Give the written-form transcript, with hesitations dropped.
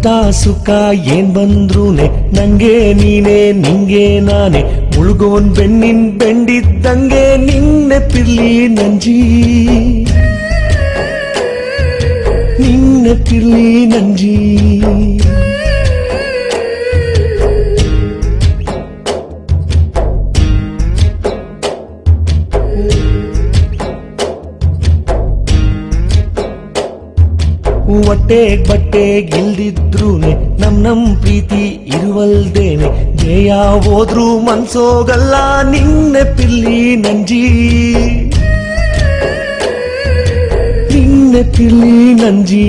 ಕಷ್ಟ ಸುಖ ಏನ್ ಬಂದ್ರೂನೆ ನಂಗೆ ನೀನೆ ನಿಂಗೆ ನಾನೆ ಮುಳುಗೋನ್ ಬೆನ್ನಿನ್ ಬೆಂಡಿದ್ದಂಗೆ ನಿನ್ನೆಪಿರ್ಲಿ ನಂಜಿ ನಿನ್ನೆಪಿರ್ಲಿ ನಂಜಿ ಹೊಟ್ಟೆಗ್ ಬಟ್ಟೆಗ್ ಇಲ್ದಿದ್ರೂನೆ ನಮ್ ಪ್ರೀತಿ ಇರುವಲ್ದೇನೆ ಜಯ ಹೋದ್ರು ಮನ್ಸೋಗಲ್ಲ ನಿನ್ನೆಪಿರ್ಲಿ ನಂಜಿ ನಿನ್ನೆಪಿರ್ಲಿ ನಂಜಿ